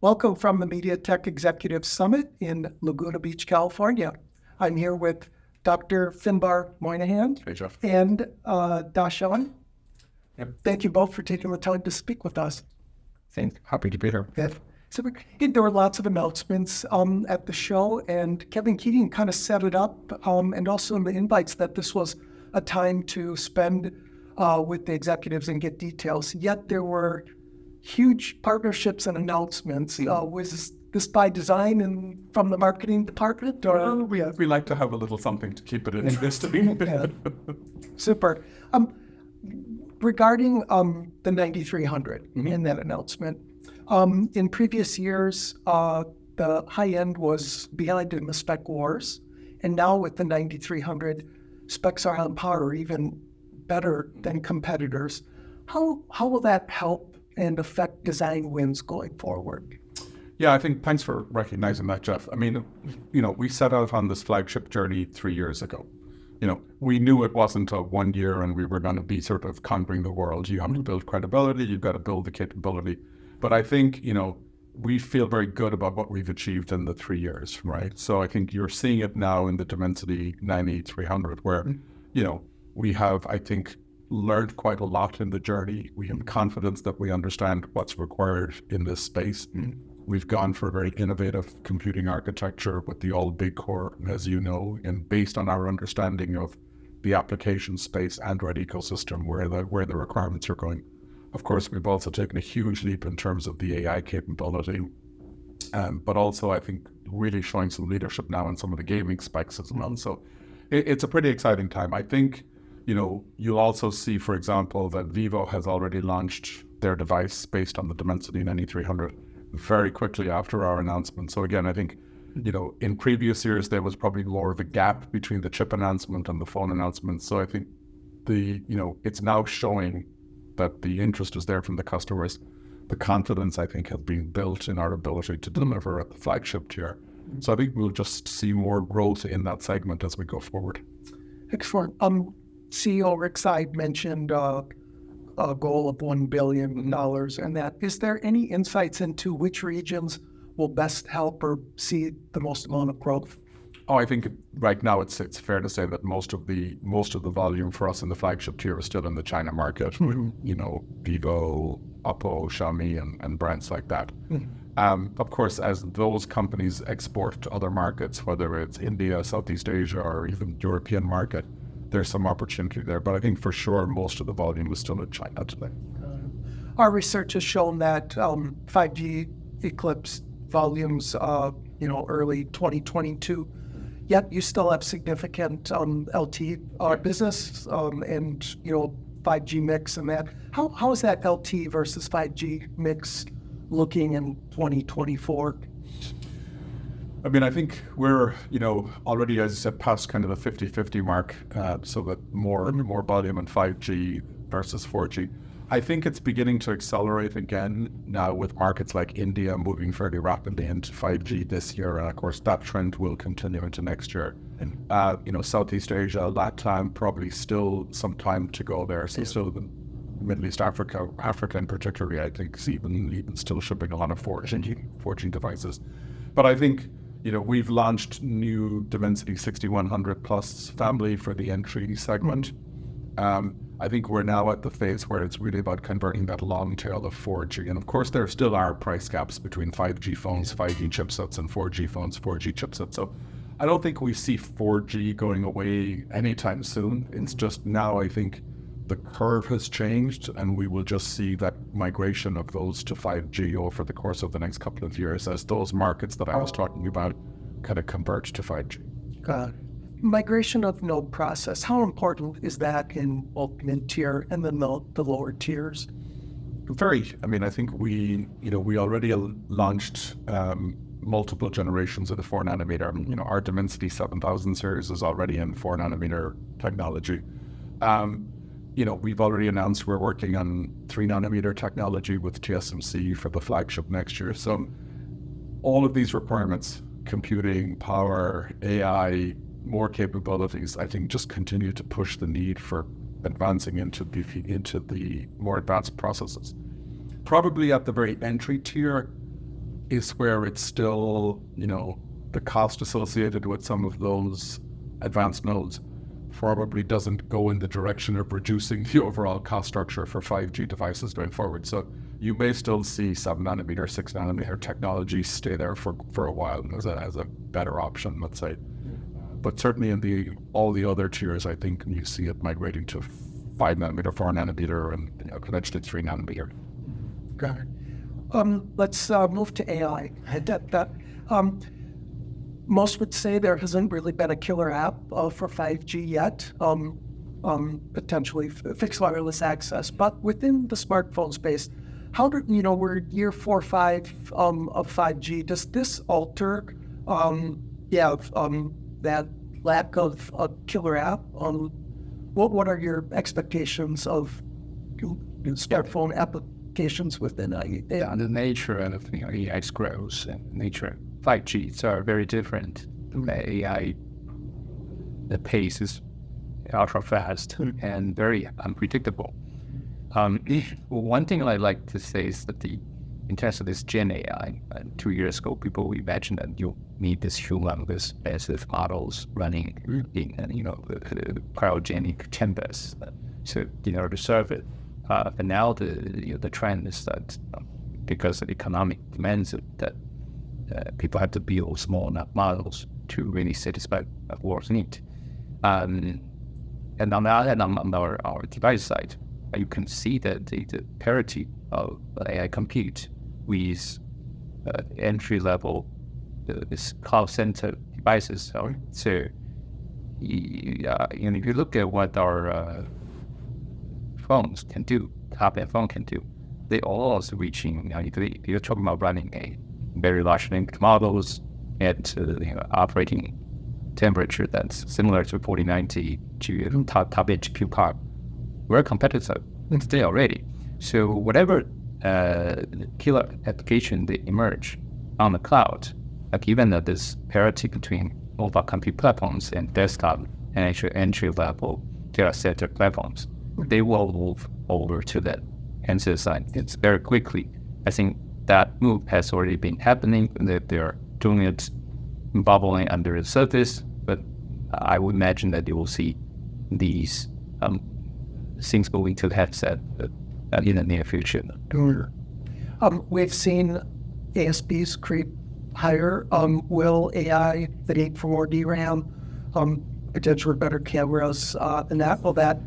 Welcome from the MediaTek Executive Summit in Laguna Beach, California. I'm here with Dr. Finbarr Moynihan and DS Shiu. Yep. Thank you both for taking the time to speak with us. Thanks. Happy to be here. Good. So there were lots of announcements at the show, and Kevin Keating kind of set it up, and also in the invites that this was a time to spend with the executives and get details. Yet there were huge partnerships and announcements. Was this by design and from the marketing department? Or? We like to have a little something to keep it interesting. Yeah. Super. Regarding the 9300 in that announcement, in previous years, the high end was behind in the spec wars, and now with the 9300, specs are on par or even better than competitors. How will that help and affect design wins going forward? Yeah, I think thanks for recognizing that, Jeff. I mean, we set out on this flagship journey 3 years ago. We knew it wasn't a 1 year and we were going to be sort of conquering the world. You have to build credibility, you've got to build the capability. But I think, we feel very good about what we've achieved in the 3 years, right? So I think you're seeing it now in the Dimensity 9300 where, we have, I think, learned quite a lot in the journey. We have confidence that we understand what's required in this space. We've gone for a very innovative computing architecture with the all big core, as you know, and based on our understanding of the application space Android ecosystem, where the requirements are going. Of course, we've also taken a huge leap in terms of the AI capability, but also I think really showing some leadership now in some of the gaming specs as well. So it's a pretty exciting time. I think, you'll also see, for example, that Vivo has already launched their device based on the Dimensity 9300 very quickly after our announcement. So again, I think, in previous years, there was probably more of a gap between the chip announcement and the phone announcement. So I think it's now showing that the interest is there from the customers. The confidence, I think, has been built in our ability to deliver at the flagship tier. So I think we'll just see more growth in that segment as we go forward. Excellent. CEO Rick Seid mentioned a goal of $1 billion, and that. Is there any insights into which regions will best help or see the most amount of growth? Oh, I think right now it's fair to say that most of the volume for us in the flagship tier is still in the China market. Vivo, Oppo, Xiaomi, and brands like that. Of course, as those companies export to other markets, whether it's India, Southeast Asia, or even European market, there's some opportunity there. But I think for sure most of the volume is still in China today. Our research has shown that 5G eclipsed volumes, early 2022. Yet you still have significant LT business and 5G mix and that. How is that LT versus 5G mix looking in 2024? I mean, I think we're already, as I said, past kind of the 50-50 mark, so that more volume in 5G versus 4G. I think it's beginning to accelerate again now with markets like India moving fairly rapidly into 5G this year. And of course, that trend will continue into next year. And, Southeast Asia, LATAM, probably still some time to go there. So still the Middle East, Africa in particular, I think is even still shipping a lot of 4G devices. But I think, we've launched new Dimensity 6100 Plus family for the entry segment. I think we're now at the phase where it's really about converting that long tail of 4G. And of course, there still are price gaps between 5G phones, 5G chipsets, and 4G phones, 4G chipsets. So I don't think we see 4G going away anytime soon. It's just now I think the curve has changed and we will just see that migration of those to 5G over the course of the next couple of years as those markets that I was talking about kind of converge to 5G. Got it. Migration of node process, how important is that in both mid-tier and then the lower tiers? I think we already launched multiple generations of the 4 nanometer. Our Dimensity 7000 series is already in 4 nanometer technology. We've already announced we're working on 3 nanometer technology with TSMC for the flagship next year. So all of these requirements, computing, power, AI, more capabilities, I think just continue to push the need for advancing into the more advanced processes. Probably at the very entry tier is where it's still, the cost associated with some of those advanced nodes probably doesn't go in the direction of reducing the overall cost structure for 5G devices going forward. So you may still see 7 nanometer, 6 nanometer technology stay there for a while as a better option, let's say. But certainly in all the other tiers, I think you see it migrating to 5 nanometer, 4 nanometer, and eventually 3 nanometer. Got it. Let's move to AI. Most would say there hasn't really been a killer app for 5G yet, potentially fixed wireless access. But within the smartphone space, how do we're year 4 or 5 of 5G? Does this alter, that lack of a killer app? What are your expectations of smartphone applications within AI? Yeah, the nature of AI's growth and nature. 5G are very different. AI, the pace is ultra fast and very unpredictable. One thing I like to say is that in terms of this Gen AI, 2 years ago, people imagined that you need this humongous, massive models running in, the cryogenic chambers, in order to serve it. But now the trend is that because of economic demands that people have to build small enough models to really satisfy the world's need. And on the other hand, on our device side, you can see that the parity of AI compute with entry-level this cloud-centered devices. So if you look at what our phones can do, top-end phone can do, they all also reaching, if you're talking about running a very large language models at operating temperature that's similar to 4090 top-end GPU card, we're competitive today already. So whatever killer application they emerge on the cloud, given that this parity between mobile compute platforms and desktop and actually entry-level data center platforms, they will move over to that answer side. It's very quickly. I think that move has already been happening. They're doing it bubbling under the surface, but I would imagine that you will see these things moving to the headset in the near future. We've seen ASPs creep higher. Will AI, the need for more DRAM, potentially better cameras, and will that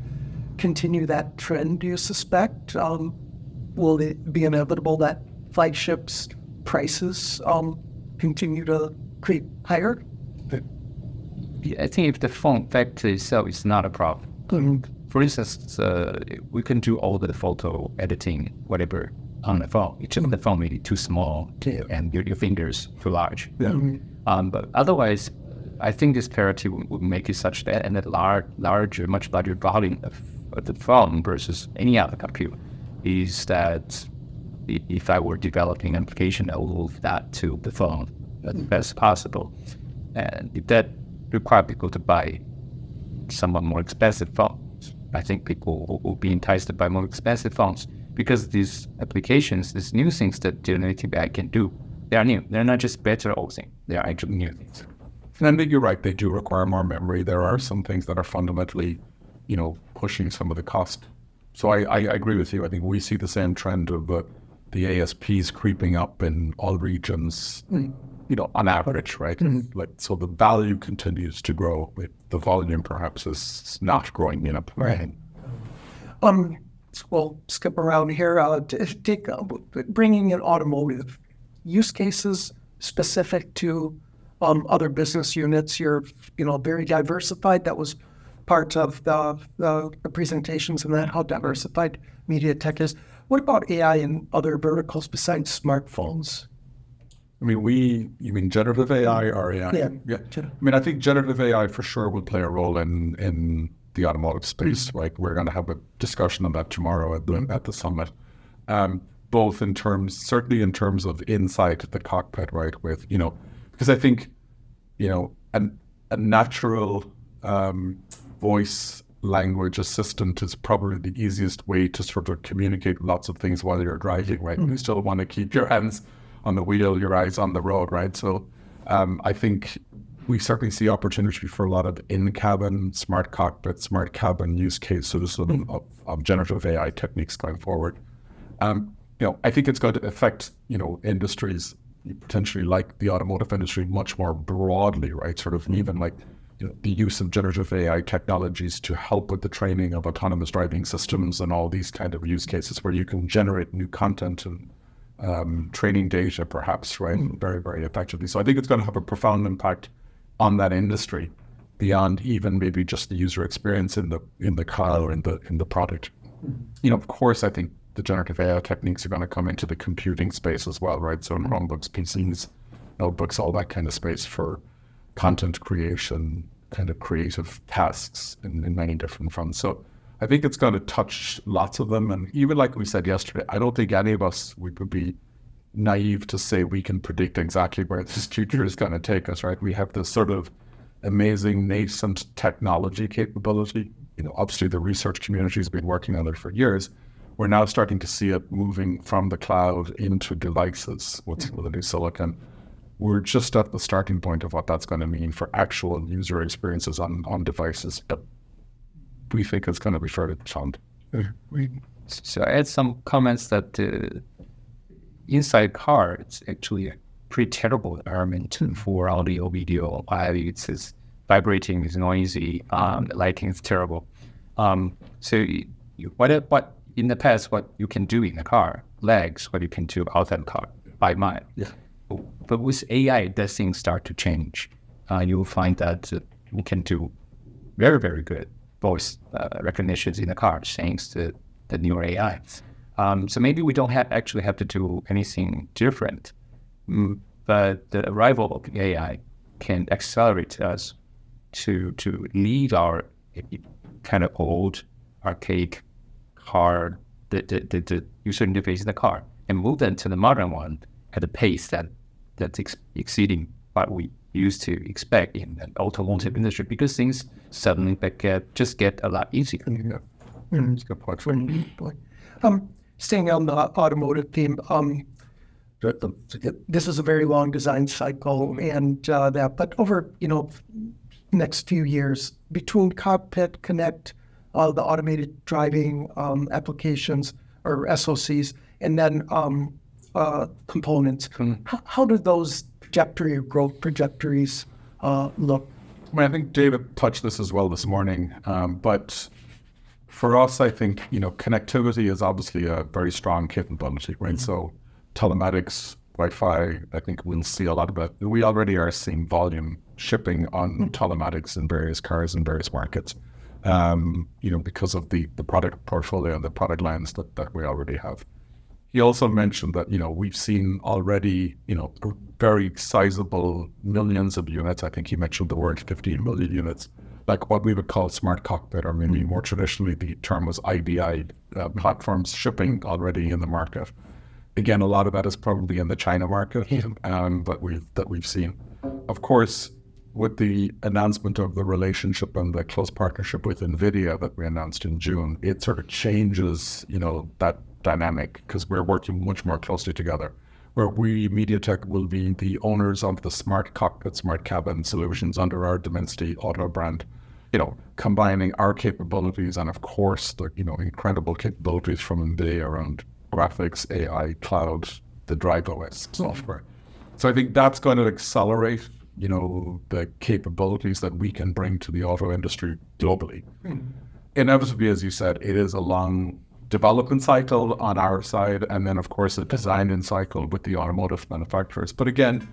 continue that trend, do you suspect? Will it be inevitable that flagships prices continue to creep higher? I think if the phone factor itself is not a problem. For instance, we can do all the photo editing, whatever, on the phone. It's just the phone may be too small and your fingers too large. But otherwise, I think this parity would make it such that, and that much larger volume of the phone versus any other computer, is that if I were developing an application, I will move that to the phone as best possible. And if that requires people to buy somewhat more expensive phones, I think people will be enticed to buy more expensive phones because these applications, these new things that generative AI can do, they are new. They're not just better old things. They are actually new things. And I think you're right. They do require more memory. There are some things that are fundamentally, pushing some of the cost. So I agree with you. I think we see the same trend of the ASPs creeping up in all regions, on average, right? So the value continues to grow. The volume perhaps is not growing enough. Right. We'll skip around here. Bringing in automotive use cases specific to other business units. You're, very diversified. That was part of the presentations and that, how diversified MediaTek is. What about AI in other verticals besides smartphones? You mean generative AI or AI? Yeah. I think generative AI for sure will play a role in the automotive space, right? We're going to have a discussion on that tomorrow at the summit. Both certainly in terms of inside the cockpit, right? With, because I think, a natural voice language assistant is probably the easiest way to sort of communicate lots of things while you're driving, right? You still want to keep your hands on the wheel, your eyes on the road, right? So I think we certainly see opportunity for a lot of in-cabin, smart cockpit, smart cabin use cases of generative AI techniques going forward. I think it's going to affect, industries potentially like the automotive industry much more broadly, right? Sort of even like, the use of generative AI technologies to help with the training of autonomous driving systems and all these kind of use cases where you can generate new content and training data, perhaps, right? Very, very effectively. So I think it's going to have a profound impact on that industry beyond even maybe just the user experience in the car or in the product. Of course, I think the generative AI techniques are going to come into the computing space as well, right? So in Chromebooks, PCs, notebooks, all that kind of space for content creation, kind of creative tasks in many different fronts. So I think it's going to touch lots of them. And even like we said yesterday, I don't think any of us would be naive to say we can predict exactly where this future is going to take us, right? We have this sort of amazing nascent technology capability. Obviously the research community has been working on it for years. We're now starting to see it moving from the cloud into devices with the new silicon. We're just at the starting point of what that's going to mean for actual user experiences on devices. But we think it's going to be fairly profound. So I had some comments that inside car, it's actually a pretty terrible environment for audio, video. It's vibrating, it's noisy, the lighting is terrible. So what in the past, what you can do in the car, lags what you can do outside the car by mile. Yeah. But with AI, that things start to change. You will find that we can do very, very good voice recognitions in the car thanks to the newer AI. So maybe we don't actually have to do anything different, but the arrival of AI can accelerate us to leave our kind of old, archaic car, the user interface in the car, and move them to the modern one at a pace that's exceeding what we used to expect in the automotive industry, because things suddenly get a lot easier. Yeah. That's a good point. Staying on the automotive theme, this is a very long design cycle, and but over next few years between cockpit, connect, the automated driving applications or SoCs, and then components. How do those growth trajectories look? I think David touched this as well this morning, but for us, I think, connectivity is obviously a very strong capability, right? So telematics, Wi-Fi, I think we'll see a lot of it. We already are seeing volume shipping on telematics in various cars in various markets, because of the product portfolio and the product lines that we already have. He also mentioned that, we've seen already, very sizable millions of units. I think he mentioned the word 15 million units, like what we would call smart cockpit, or maybe more traditionally the term was IDI platforms shipping already in the market. Again, a lot of that is probably in the China market that we've seen. Of course, with the announcement of the relationship and the close partnership with NVIDIA that we announced in June, it sort of changes, that dynamic, because we're working much more closely together, where we, MediaTek, will be the owners of the smart cockpit, smart cabin solutions under our Dimensity Auto brand, combining our capabilities and, of course, the, incredible capabilities from NVIDIA around graphics, AI, cloud, the Drive OS software. So I think that's going to accelerate, the capabilities that we can bring to the auto industry globally. Inevitably, as you said, it is a long development cycle on our side, and then of course a design-in cycle with the automotive manufacturers. But again,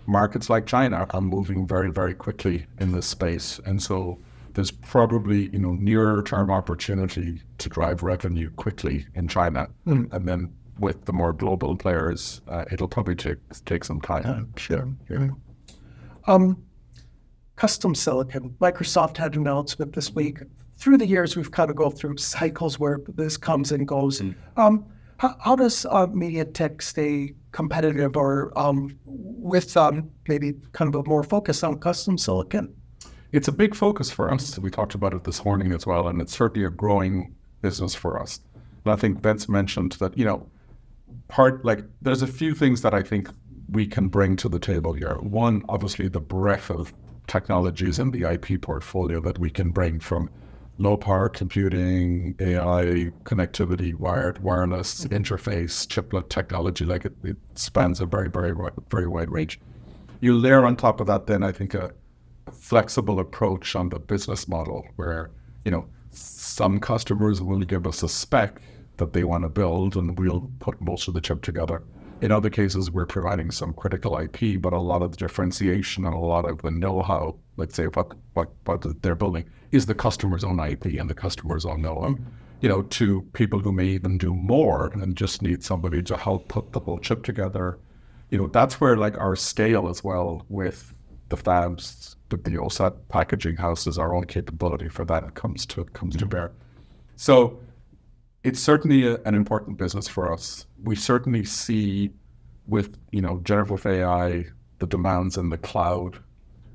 markets like China are moving very, very quickly in this space, and so there's probably nearer term opportunity to drive revenue quickly in China, and then with the more global players, it'll probably take some time. Sure. Custom silicon. Microsoft had an announcement this week. Through the years, we've kind of go through cycles where this comes and goes. How does MediaTek stay competitive, or with maybe kind of a more focus on custom silicon? it's a big focus for us. We talked about it this morning as well, and it's certainly a growing business for us. And I think Vince mentioned that, there's a few things that I think we can bring to the table here. One, obviously, the breadth of technologies in the IP portfolio that we can bring, from low power computing, AI, connectivity, wired, wireless, interface, chiplet technology. It spans a very, very, very wide range. You layer on top of that, then I think a flexible approach on the business model, where some customers will give us a spec that they want to build, and we'll put most of the chip together. In other cases, we're providing some critical IP, but a lot of the differentiation and a lot of the know-how, let's say what they're building, is the customer's own IP and the customer's own know-how. To people who may even do more and just need somebody to help put the whole chip together. That's where our scale as well with the fabs, the OSAT packaging houses, our own capability for that comes to bear. So it's certainly an important business for us. We certainly see with, generative AI, the demands in the cloud,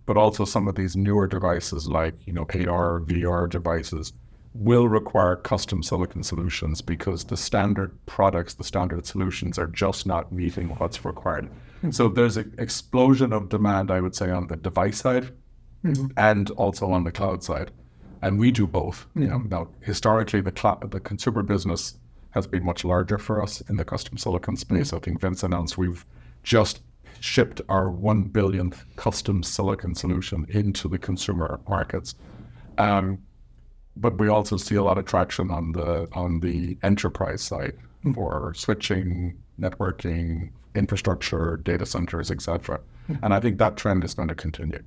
but also some of these newer devices like, AR, VR devices will require custom silicon solutions, because the standard products, the standard solutions are just not meeting what's required. And so there's an explosion of demand, I would say, on the device side and also on the cloud side. And we do both. Now, historically, the consumer business has been much larger for us in the custom silicon space. I think Vince announced we've just shipped our 1 billionth custom silicon solution into the consumer markets. But we also see a lot of traction on the enterprise side for switching, networking, infrastructure, data centers, etc. And I think that trend is going to continue.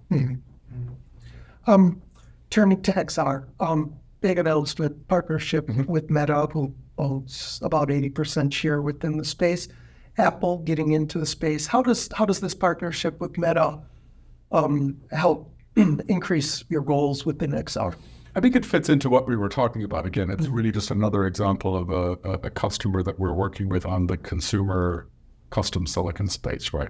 Turning to XR, big announcement, partnership with Meta, who owns about 80% share within the space. Apple getting into the space. How does this partnership with Meta help increase your goals within XR? I think it fits into what we were talking about. Again, it's really just another example of a customer that we're working with on the consumer custom silicon space, right?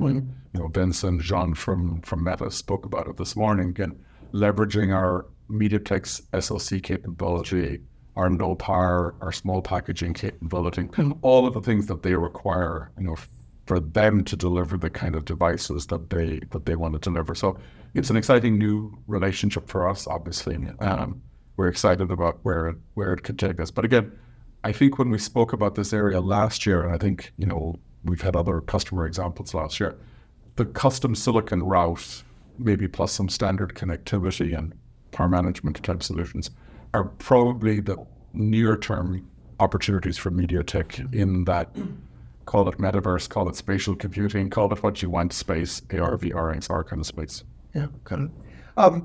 Vince and Jean from Meta spoke about it this morning. Again, leveraging our MediaTek's SoC capability, our low power, our small packaging capability, all of the things that they require, for them to deliver the kind of devices that they want to deliver. So it's an exciting new relationship for us, obviously. We're excited about where it could take us. But again, I think when we spoke about this area last year, and I think, we've had other customer examples last year, the custom silicon route, maybe plus some standard connectivity and power management type solutions, are probably the near-term opportunities for MediaTek in that, call it metaverse, call it spatial computing, call it what you want, space, AR, VR, XR kind of space. Yeah, got it.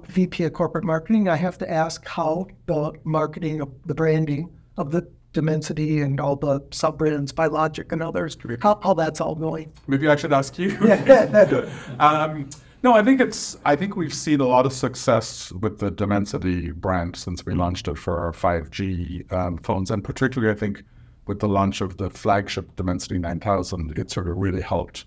VP of Corporate Marketing, I have to ask how the marketing of the branding of the Dimensity and all the sub-brands, Biologic and others, how that's all going. Maybe I should ask you. No, I think we've seen a lot of success with the Dimensity brand since we launched it for our 5G phones, and particularly I think with the launch of the flagship Dimensity 9000, it sort of really helped.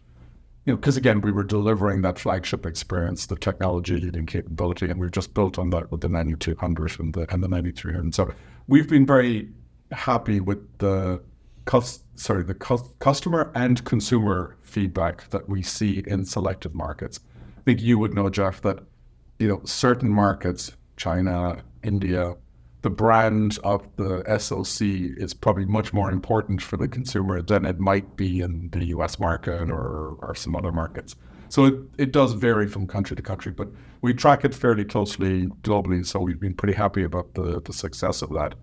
Because again, we were delivering that flagship experience, the technology leading capability, and we've just built on that with the 9200 and the 9300. So we've been very happy with the customer and consumer feedback that we see in selected markets. I think you would know, Jeff, that certain markets, China, India, the brand of the SoC is probably much more important for the consumer than it might be in the US market or some other markets. So it does vary from country to country, but we track it fairly closely globally, so we've been pretty happy about the success of that.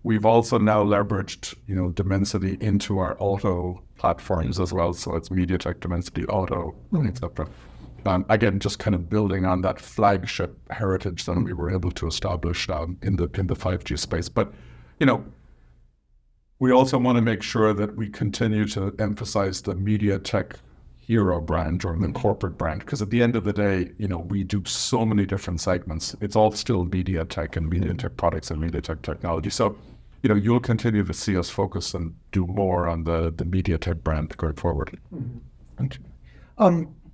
We've also now leveraged, Dimensity into our auto platforms as well, so it's MediaTek Dimensity Auto, etc. Again, just kind of building on that flagship heritage that we were able to establish in the 5G space. But, we also want to make sure that we continue to emphasize the MediaTek hero brand or the corporate brand, because at the end of the day, we do so many different segments. It's all still MediaTek and MediaTek products and MediaTek technology. So, you'll continue to see us focus and do more on the MediaTek brand going forward.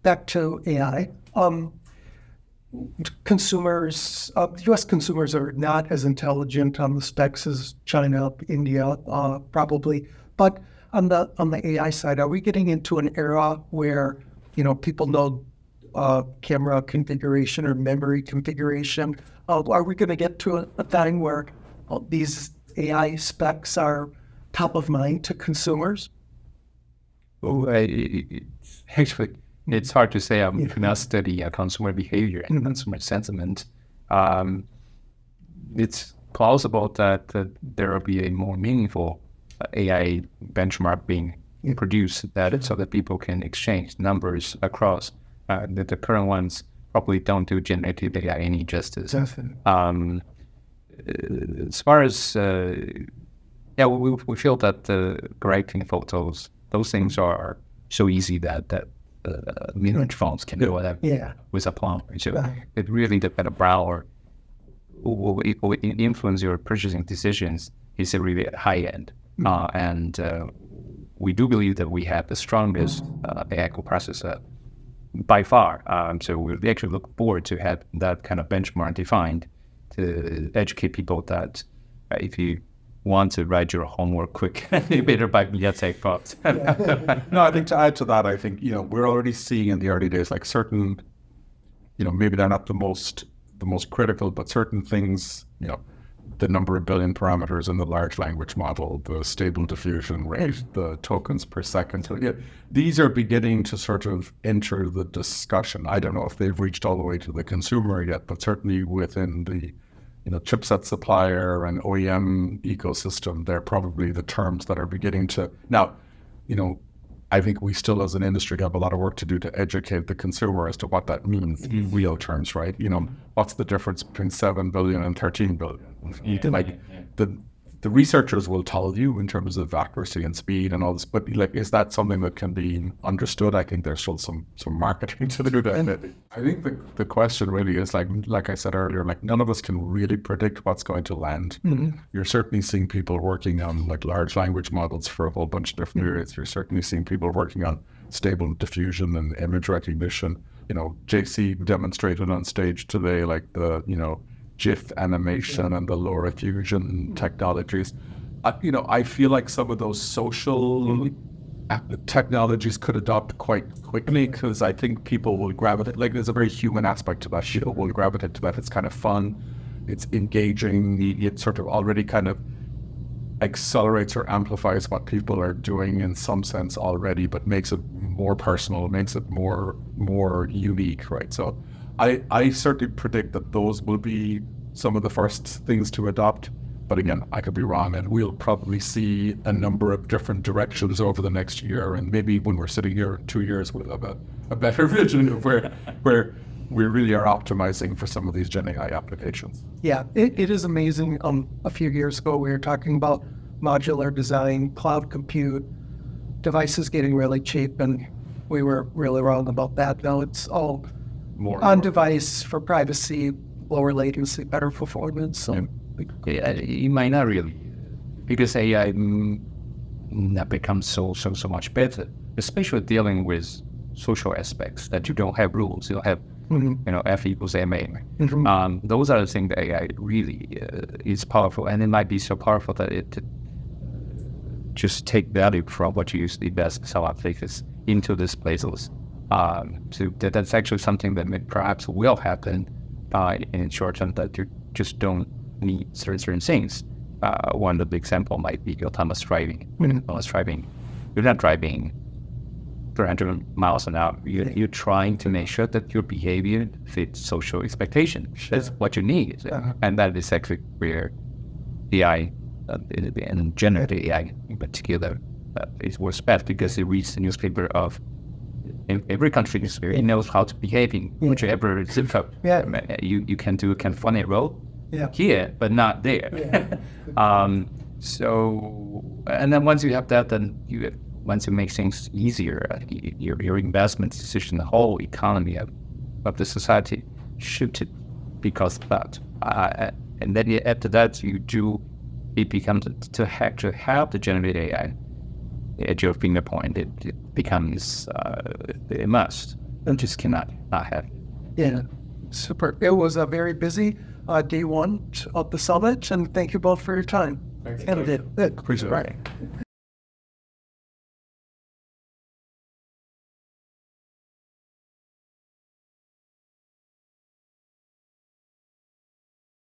Back to AI. consumers, U.S. consumers are not as intelligent on the specs as China, India, probably. But on the AI side, are we getting into an era where, people know camera configuration or memory configuration? Are we going to get to a time where these AI specs are top of mind to consumers? Well, actually, it's hard to say. I cannot study consumer behavior and consumer sentiment. It's plausible that there will be a more meaningful AI benchmark being produced so that people can exchange numbers across. The current ones probably don't do generative AI any justice. As far as, we feel that correcting photos, those things are so easy that mid-range phones can do whatever with a prompt. So it really depends on browser will influence your purchasing decisions. Is it really at high end? And we do believe that we have the strongest AI coprocessor by far. So we actually look forward to have that kind of benchmark defined to educate people that if you want to write your homework quick, you better buy MediaTek products. No, I think to add to that, I think, we're already seeing in the early days, like certain, maybe they're not the most critical, but certain things, the number of billion parameters in the large language model, the stable diffusion rate, the tokens per second. So these are beginning to sort of enter the discussion. I don't know if they've reached all the way to the consumer yet, but certainly within the chipset supplier and OEM ecosystem, they're probably the terms that are beginning to now, I think we still as an industry have a lot of work to do to educate the consumer as to what that means in real terms, right? What's the difference between 7 billion and 13 billion? The researchers will tell you in terms of accuracy and speed and all this, but is that something that can be understood? I think there's still some marketing to do that. I think the question really is like I said earlier, none of us can really predict what's going to land. You're certainly seeing people working on large language models for a whole bunch of different areas. You're certainly seeing people working on stable diffusion and image recognition. JC demonstrated on stage today, the GIF animation and the LoRa fusion technologies. I feel like some of those social technologies could adopt quite quickly because I think people will gravitate. There's a very human aspect to that. People will gravitate to that. It's kind of fun. It's engaging. It sort of already kind of accelerates or amplifies what people are doing in some sense already, but makes it more personal, makes it more unique, right? So I certainly predict that those will be some of the first things to adopt. But again, I could be wrong, and we'll probably see a number of different directions over the next year. And maybe when we're sitting here in 2 years, we'll have a better vision of where we really are optimizing for some of these Gen AI applications. Yeah, it is amazing. A few years ago, we were talking about modular design, cloud compute, devices getting really cheap, and we were really wrong about that. Now it's all more on device for privacy, lower latency, better performance. So you might not really, because AI not becomes so much better, especially dealing with social aspects that you don't have rules. You don't have F equals MA. Those are the things that AI really is powerful, and it might be so powerful that it just take value from what you use the best cell applications into these places. So that's actually something that perhaps will happen in short term, that you just don't need certain things. One of the example might be autonomous driving. Autonomous driving, you're not driving 300 miles an hour. You're trying to make sure that your behavior fits social expectation. That's what you need. And that is actually where AI and generative AI in particular is works best, because it reads the newspaper of in every country newspaper. It knows how to behave in whichever zip code. You can do a funny role here, but not there. So, and then once you have that, then once you make things easier, your investment decision, the whole economy of the society shifted because of that. And then after that, it becomes to have the generative AI at your finger point. It becomes a must. You just cannot not have. Yeah. Super. It was a very busy day one of the summit, and thank you both for your time. Thank you. Candidate. Appreciate it.